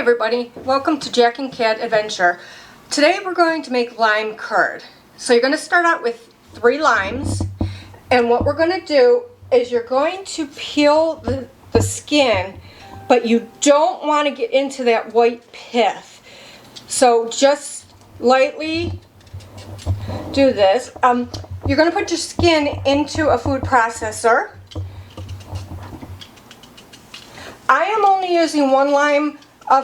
everybody, welcome to Jack and Cat Adventure. Today we're going to make lime curd. So you're going to start out with 3 limes, and what we're going to do is you're going to peel the skin, but you don't want to get into that white pith. So just lightly do this. You're going to put your skin into a food processor. I am only using 1 lime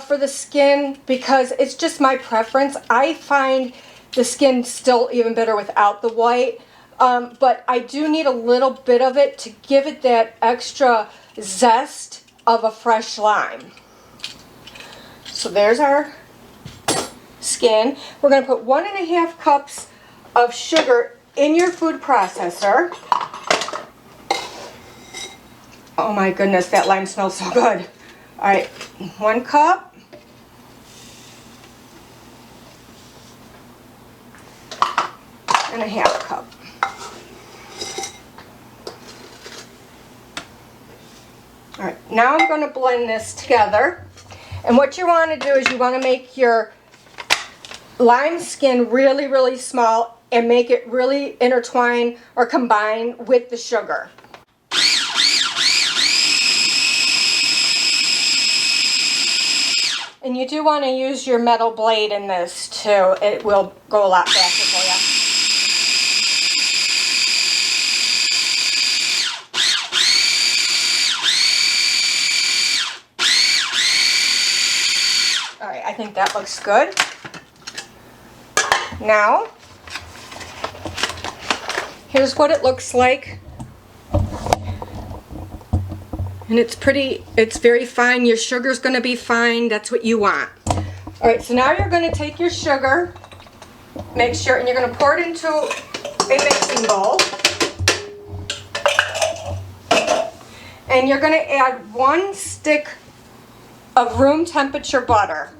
for the skin because it's just my preference. I find the skin still even better without the white, but I do need a little bit of it to give it that extra zest of a fresh lime. So there's our skin. We're going to put 1.5 cups of sugar in your food processor. Oh my goodness, that lime smells so good. All right, 1 cup. And 1/2 cup. All right, now I'm going to blend this together. And what you want to do is you want to make your lime skin really, really small and make it really intertwine or combine with the sugar. And you do want to use your metal blade in this too. It will go a lot faster for you. Alright, I think that looks good. Now, here's what it looks like. And it's pretty, it's very fine. Your sugar's going to be fine. That's what you want. All right, so now you're going to take your sugar, make sure, and you're going to pour it into a mixing bowl. And you're going to add 1 stick of room temperature butter.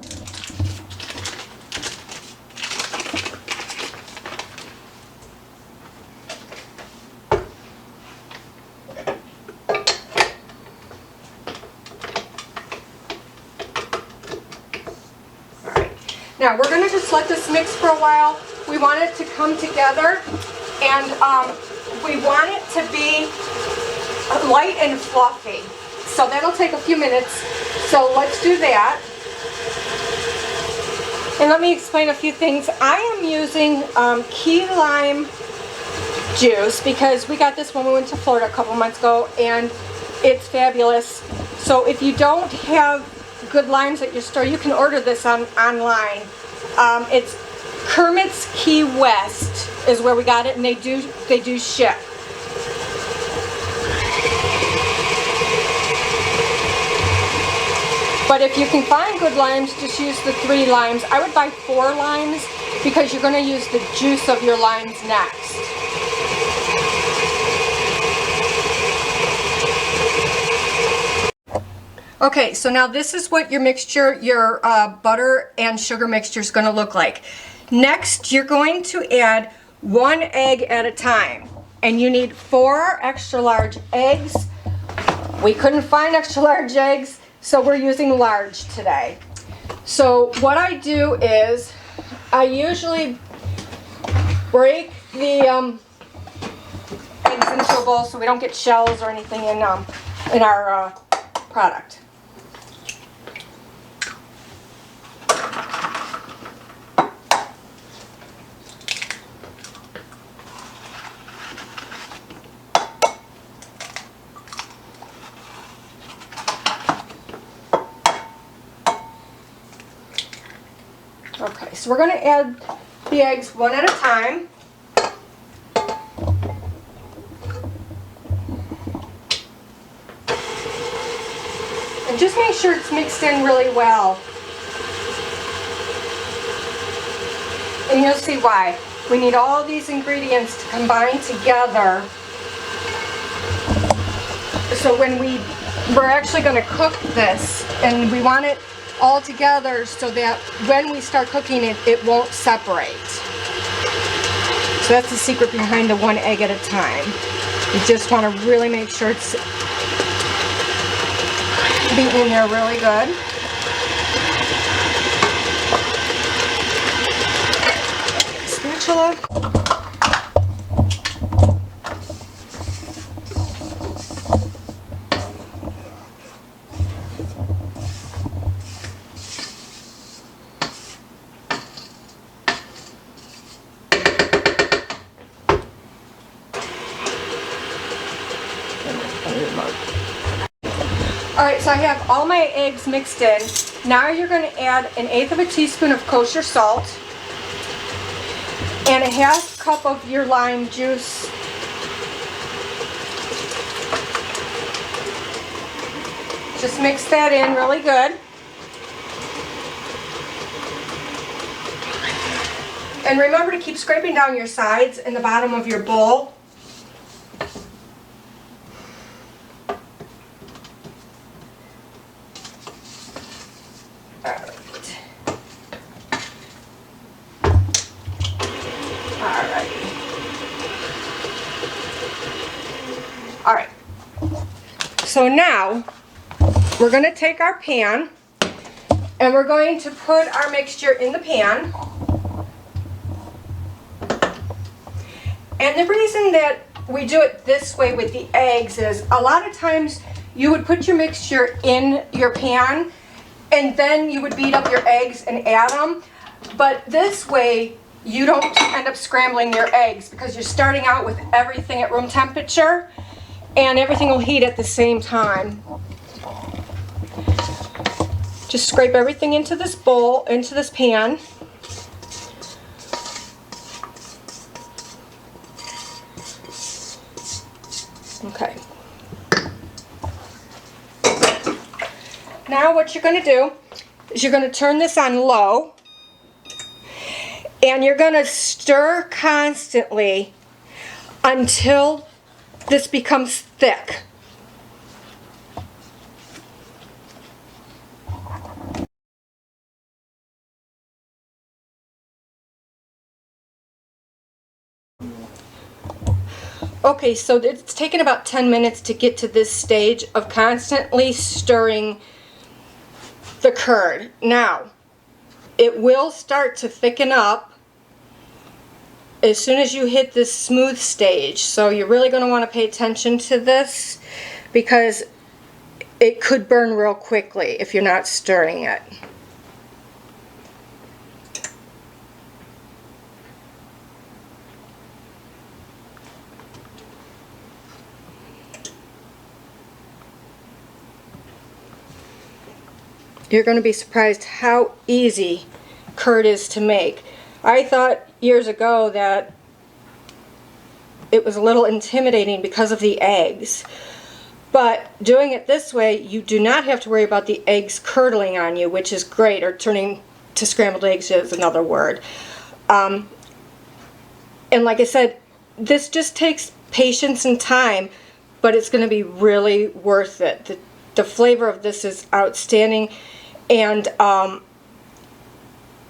Now we're going to just let this mix for a while. We want it to come together, and we want it to be light and fluffy. So that'll take a few minutes. So let's do that. And let me explain a few things. I am using key lime juice because we got this when we went to Florida a couple months ago, and it's fabulous. So if you don't have good limes at your store, you can order this online. It's Kermit's Key West is where we got it, and they do ship. But if you can find good limes, just use the 3 limes. I would buy 4 limes because you're going to use the juice of your limes next. Okay, so now this is what your mixture, your butter and sugar mixture is going to look like. Next, you're going to add 1 egg at a time. And you need 4 extra large eggs. We couldn't find extra large eggs, so we're using large today. So what I do is, I usually break the eggs into a bowl so we don't get shells or anything in our product. Okay, so we're going to add the eggs 1 at a time. And just make sure it's mixed in really well. And you'll see why. We need all these ingredients to combine together. So when we're actually going to cook this, and we want it all together so that when we start cooking it, it won't separate. So that's the secret behind the 1 egg at a time. You just want to really make sure it's beaten in there really good. spatula. Alright, so I have all my eggs mixed in. Now you're going to add 1/8 of a teaspoon of kosher salt and 1/2 cup of your lime juice. Just mix that in really good. And remember to keep scraping down your sides and the bottom of your bowl. Alright, so now we're going to take our pan and we're going to put our mixture in the pan. And the reason that we do it this way with the eggs is a lot of times you would put your mixture in your pan and then you would beat up your eggs and add them. But this way you don't end up scrambling your eggs because you're starting out with everything at room temperature and everything will heat at the same time. Just scrape everything into this bowl, into this pan. Okay. Now what you're going to do is you're going to turn this on low and you're going to stir constantly until this becomes thick. Okay, so it's taken about 10 minutes to get to this stage of constantly stirring the curd. Now, it will start to thicken up as soon as you hit this smooth stage. So you're really going to want to pay attention to this because it could burn real quickly if you're not stirring it. You're going to be surprised how easy curd is to make. I thought years ago that it was a little intimidating because of the eggs. But doing it this way, you do not have to worry about the eggs curdling on you, which is great, or turning to scrambled eggs is another word. And like I said, this just takes patience and time, but it's going to be really worth it. The flavor of this is outstanding, and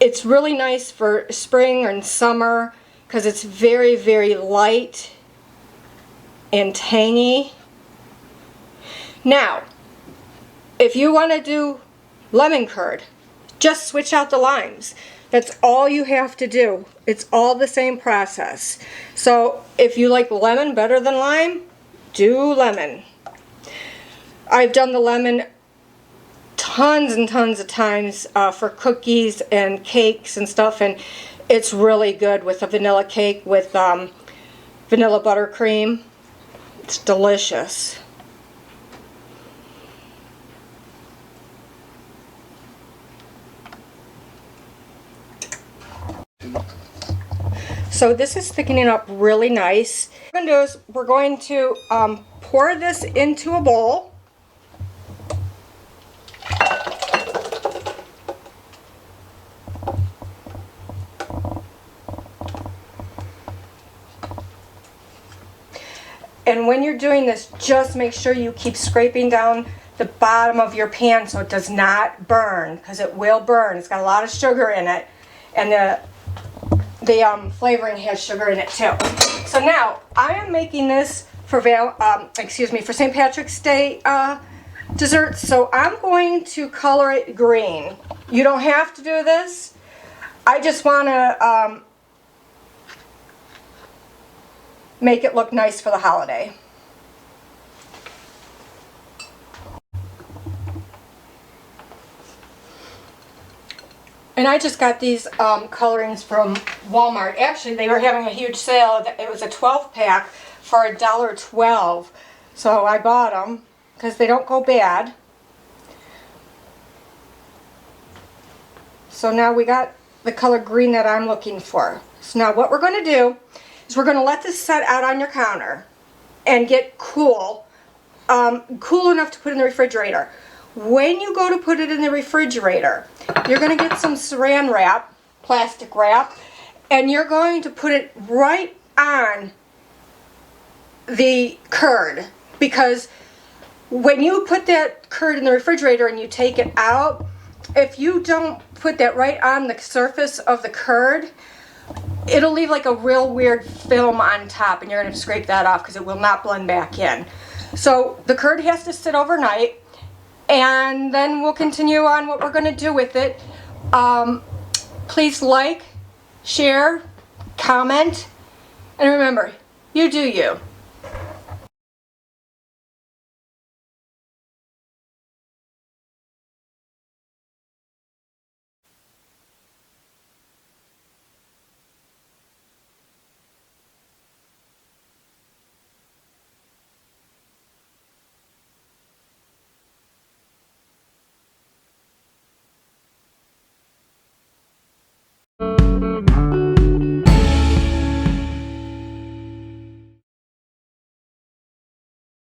it's really nice for spring and summer because it's very, very light and tangy. Now, if you want to do lemon curd, just switch out the limes. That's all you have to do. It's all the same process. So if you like lemon better than lime, do lemon. I've done the lemon tons and tons of times for cookies and cakes and stuff, and it's really good with a vanilla cake with vanilla buttercream. It's delicious. So this is thickening up really nice. What we're going to do is we're going to pour this into a bowl. And when you're doing this, just make sure you keep scraping down the bottom of your pan so it does not burn, because it will burn. It's got a lot of sugar in it, and the flavoring has sugar in it too. So now I am making this for for St. Patrick's Day dessert. So I'm going to color it green. You don't have to do this. I just want to make it look nice for the holiday. And I just got these colorings from Walmart. Actually, they were having a huge sale. It was a 12 pack for $1.12. So I bought them because they don't go bad. So now we got the color green that I'm looking for. So now what we're going to do is we're going to let this set out on your counter and get cool, cool enough to put in the refrigerator. When you go to put it in the refrigerator, you're going to get some saran wrap, plastic wrap, and you're going to put it right on the curd, because when you put that curd in the refrigerator and you take it out, if you don't put that right on the surface of the curd, it'll leave like a real weird film on top, and you're going to scrape that off because it will not blend back in. So the curd has to sit overnight, and then we'll continue on what we're going to do with it. Please like, share, comment, and remember, you do you.